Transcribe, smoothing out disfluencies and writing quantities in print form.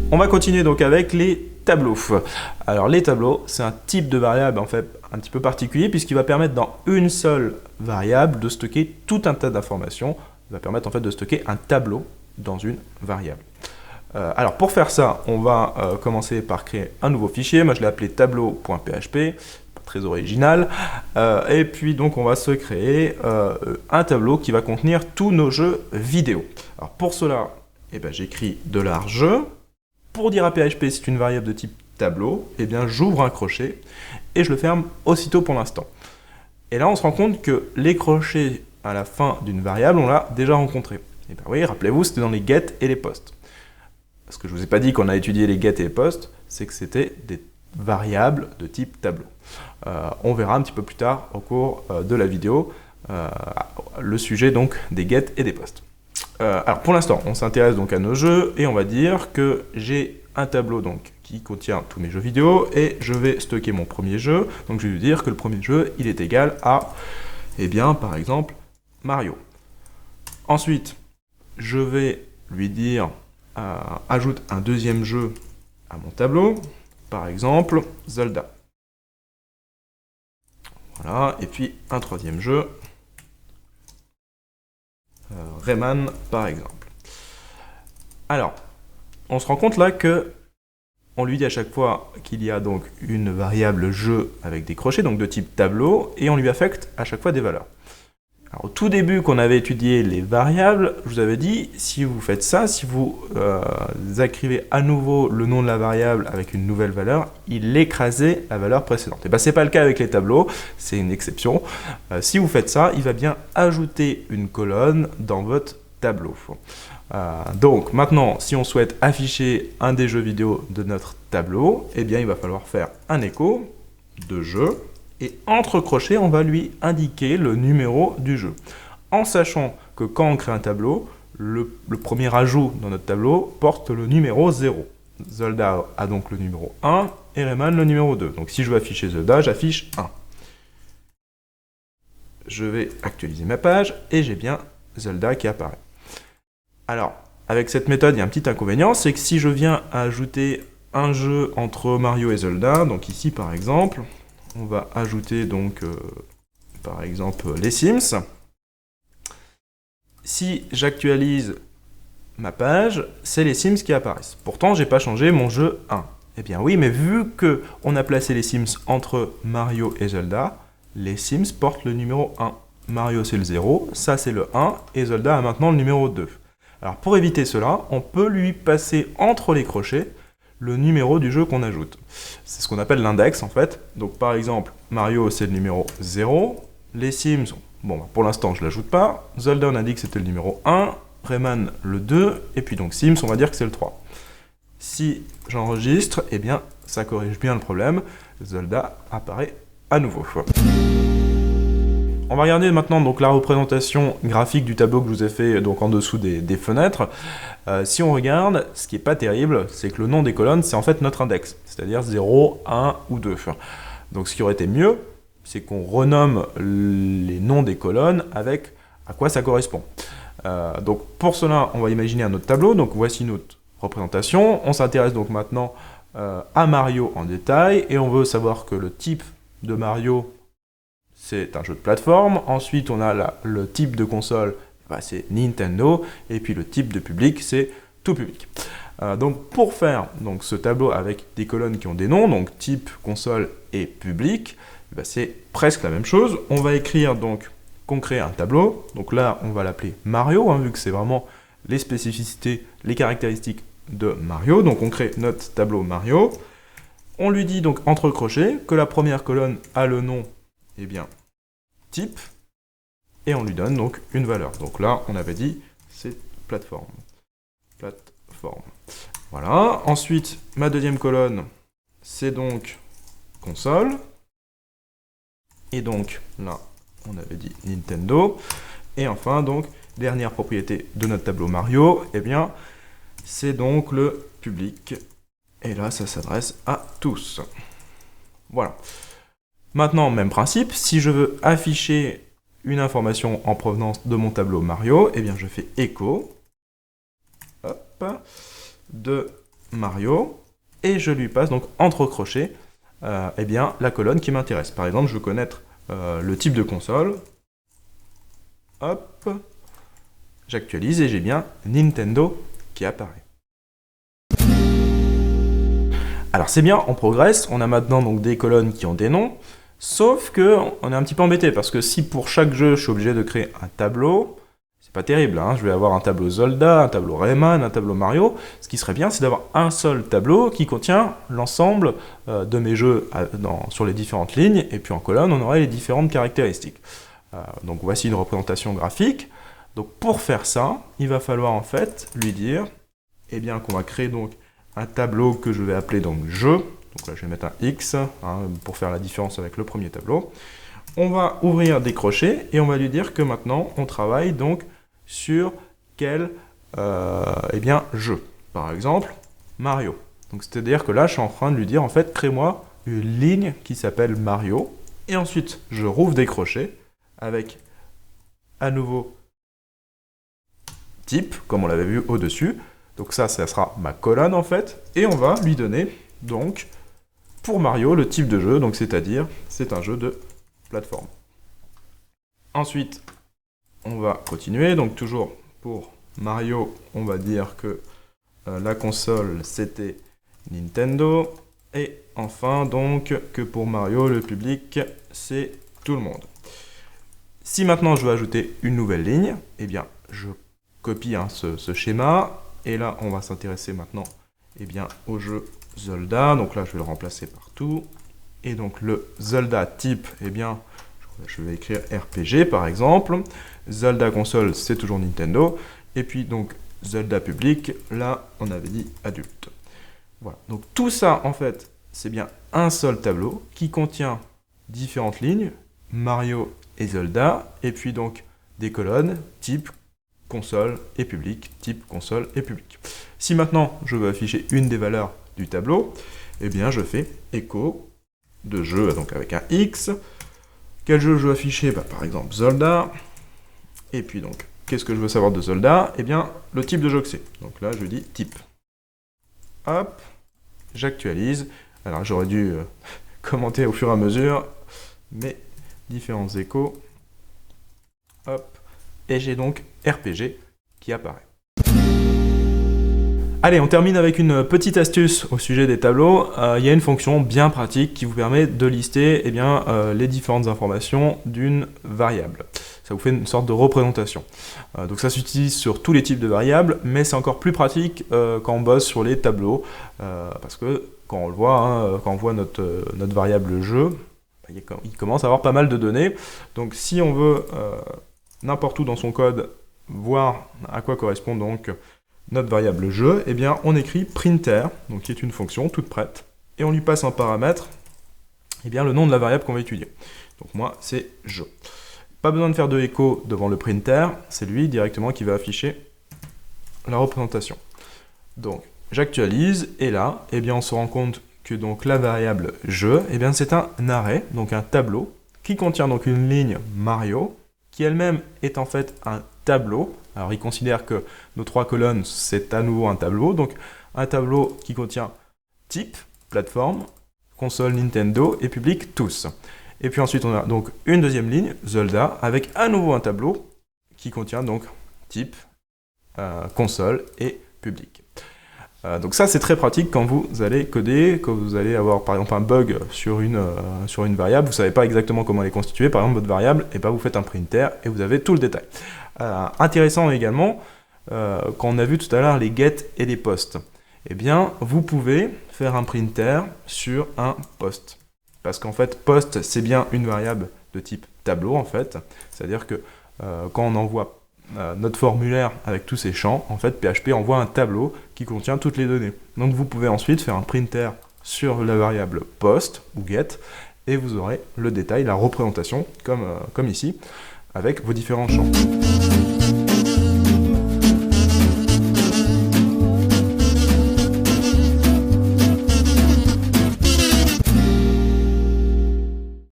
On va continuer donc avec les tableaux. Alors les tableaux, c'est un type de variable en fait un petit peu particulier puisqu'il va permettre dans une seule variable de stocker tout un tas d'informations. Il va permettre en fait de stocker un tableau dans une variable. Alors pour faire ça, on va commencer par créer un nouveau fichier. Moi je l'ai appelé tableau.php, pas très original. Et puis donc on va se créer un tableau qui va contenir tous nos jeux vidéo. Alors pour cela, j'écris $jeu. Pour dire à PHP c'est une variable de type tableau, j'ouvre un crochet et je le ferme aussitôt pour l'instant. Et là on se rend compte que les crochets à la fin d'une variable, on l'a déjà rencontré. Et oui, rappelez-vous, c'était dans les get et les post. Ce que je ne vous ai pas dit qu'on a étudié les get et les post, c'est que c'était des variables de type tableau. On verra un petit peu plus tard au cours de la vidéo le sujet donc des get et des post. Alors pour l'instant, on s'intéresse donc à nos jeux et on va dire que j'ai un tableau donc qui contient tous mes jeux vidéo et je vais stocker mon premier jeu. Donc je vais lui dire que le premier jeu, il est égal à, par exemple, Mario. Ensuite, je vais lui dire ajoute un deuxième jeu à mon tableau, par exemple Zelda. Voilà, et puis un troisième jeu, Rayman par exemple. Alors, on se rend compte là que on lui dit à chaque fois qu'il y a donc une variable jeu avec des crochets, donc de type tableau, et on lui affecte à chaque fois des valeurs. Alors, au tout début qu'on avait étudié les variables, je vous avais dit, si vous faites ça, si vous écrivez à nouveau le nom de la variable avec une nouvelle valeur, il écrasait la valeur précédente. Et ce n'est pas le cas avec les tableaux, c'est une exception. Si vous faites ça, il va bien ajouter une colonne dans votre tableau. Donc maintenant, si on souhaite afficher un des jeux vidéo de notre tableau, il va falloir faire un écho de jeu. Et entre crochets, on va lui indiquer le numéro du jeu. En sachant que quand on crée un tableau, le premier ajout dans notre tableau porte le numéro 0. Zelda a donc le numéro 1 et Rayman le numéro 2. Donc si je veux afficher Zelda, j'affiche 1. Je vais actualiser ma page et j'ai bien Zelda qui apparaît. Alors, avec cette méthode, il y a un petit inconvénient, c'est que si je viens ajouter un jeu entre Mario et Zelda, donc ici par exemple, on va ajouter donc, par exemple, les Sims. Si j'actualise ma page, c'est les Sims qui apparaissent. Pourtant, je n'ai pas changé mon jeu 1. Eh bien oui, mais vu qu'on a placé les Sims entre Mario et Zelda, les Sims portent le numéro 1. Mario c'est le 0, ça c'est le 1, et Zelda a maintenant le numéro 2. Alors pour éviter cela, on peut lui passer entre les crochets le numéro du jeu qu'on ajoute. C'est ce qu'on appelle l'index en fait. Donc par exemple, Mario c'est le numéro 0, les Sims, pour l'instant je ne l'ajoute pas, Zelda on a dit que c'était le numéro 1, Rayman le 2, et puis donc Sims on va dire que c'est le 3. Si j'enregistre, ça corrige bien le problème, Zelda apparaît à nouveau. On va regarder maintenant donc la représentation graphique du tableau que je vous ai fait donc en dessous des fenêtres. Si on regarde, ce qui n'est pas terrible, c'est que le nom des colonnes, c'est en fait notre index, c'est-à-dire 0, 1 ou 2. Donc ce qui aurait été mieux, c'est qu'on renomme les noms des colonnes avec à quoi ça correspond. Donc pour cela, on va imaginer un autre tableau. Donc voici notre représentation. On s'intéresse donc maintenant à Mario en détail et on veut savoir que le type de Mario, c'est un jeu de plateforme. Ensuite, on a le type de console, c'est Nintendo. Et puis le type de public, c'est tout public. Donc pour faire ce tableau avec des colonnes qui ont des noms, donc type, console et public, c'est presque la même chose. On va écrire donc qu'on crée un tableau. Donc là, on va l'appeler Mario, vu que c'est vraiment les spécificités, les caractéristiques de Mario. Donc on crée notre tableau Mario. On lui dit donc entre crochets que la première colonne a le nom type, et on lui donne donc une valeur. Donc là, on avait dit, c'est plateforme. Voilà. Ensuite, ma deuxième colonne, c'est donc console. Et donc, là, on avait dit Nintendo. Et enfin, donc, dernière propriété de notre tableau Mario, c'est donc le public. Et là, ça s'adresse à tous. Voilà. Maintenant, même principe, si je veux afficher une information en provenance de mon tableau Mario, je fais écho de Mario, et je lui passe donc entre crochets eh bien, la colonne qui m'intéresse. Par exemple, je veux connaître le type de console. Hop, j'actualise et j'ai bien Nintendo qui apparaît. Alors c'est bien, on progresse, on a maintenant donc des colonnes qui ont des noms, sauf que on est un petit peu embêté, parce que si pour chaque jeu je suis obligé de créer un tableau, c'est pas terrible, hein. Je vais avoir un tableau Zelda, un tableau Rayman, un tableau Mario. Ce qui serait bien, c'est d'avoir un seul tableau qui contient l'ensemble de mes jeux sur les différentes lignes, et puis en colonne, on aurait les différentes caractéristiques. Donc voici une représentation graphique. Donc pour faire ça, il va falloir en fait lui dire eh bien, qu'on va créer donc un tableau que je vais appeler donc jeu. Donc là, je vais mettre un X pour faire la différence avec le premier tableau. On va ouvrir des crochets et on va lui dire que maintenant, on travaille donc sur quel eh bien, jeu. Par exemple, Mario. Donc c'est-à-dire que là, je suis en train de lui dire, en fait, crée-moi une ligne qui s'appelle Mario. Et ensuite, je rouvre des crochets avec à nouveau type, comme on l'avait vu au-dessus. Donc ça sera ma colonne en fait. Et on va lui donner donc pour Mario le type de jeu, donc c'est-à-dire c'est un jeu de plateforme. Ensuite, on va continuer. Donc toujours pour Mario, on va dire que la console c'était Nintendo. Et enfin donc que pour Mario, le public c'est tout le monde. Si maintenant je veux ajouter une nouvelle ligne, eh bien je copie ce schéma. Et là, on va s'intéresser maintenant eh bien, au jeu Zelda. Donc là, je vais le remplacer partout. Et donc le Zelda type, eh bien, je vais écrire RPG par exemple. Zelda console, c'est toujours Nintendo. Et puis donc Zelda public, là, on avait dit adulte. Voilà. Donc tout ça, en fait, c'est bien un seul tableau qui contient différentes lignes, Mario et Zelda, et puis donc des colonnes type console et public, type console et public. Si maintenant je veux afficher une des valeurs du tableau, eh bien je fais écho de jeu, donc avec un X. Quel jeu je veux afficher? Par exemple Zelda. Et puis donc, qu'est-ce que je veux savoir de Zelda? Eh bien, le type de jeu que c'est. Donc là, je dis type. Hop, j'actualise. Alors j'aurais dû commenter au fur et à mesure, mais différents échos. Hop. Et j'ai donc RPG qui apparaît. Allez, on termine avec une petite astuce au sujet des tableaux. Il y a une fonction bien pratique qui vous permet de lister eh bien, les différentes informations d'une variable. Ça vous fait une sorte de représentation. Donc ça s'utilise sur tous les types de variables, mais c'est encore plus pratique quand on bosse sur les tableaux, parce que quand on le voit, quand on voit notre variable jeu, il commence à avoir pas mal de données. Donc si on veut n'importe où dans son code voir à quoi correspond donc notre variable jeu, eh bien on écrit printer, donc qui est une fonction toute prête, et on lui passe en paramètre eh bien, le nom de la variable qu'on va étudier. Donc moi c'est jeu. Pas besoin de faire de écho devant le printer, c'est lui directement qui va afficher la représentation. Donc j'actualise, et là, eh bien, on se rend compte que donc, la variable jeu, eh bien, c'est un array, donc un tableau, qui contient donc une ligne Mario, qui elle-même est en fait un tableau. Alors il considère que nos trois colonnes, c'est à nouveau un tableau, donc un tableau qui contient type, plateforme, console Nintendo et public tous. Et puis ensuite on a donc une deuxième ligne, Zelda, avec à nouveau un tableau qui contient donc type, console et public. Donc ça c'est très pratique quand vous allez coder, quand vous allez avoir par exemple un bug sur une variable, vous ne savez pas exactement comment elle est constituée, par exemple votre variable, et ben vous faites un printer et vous avez tout le détail. Intéressant également, quand on a vu tout à l'heure les get et les post, eh bien vous pouvez faire un printer sur un post. Parce qu'en fait post c'est bien une variable de type tableau en fait, c'est-à-dire que quand on envoie notre formulaire avec tous ces champs, en fait PHP envoie un tableau qui contient toutes les données. Donc vous pouvez ensuite faire un printer sur la variable post ou get et vous aurez le détail, la représentation comme ici avec vos différents champs.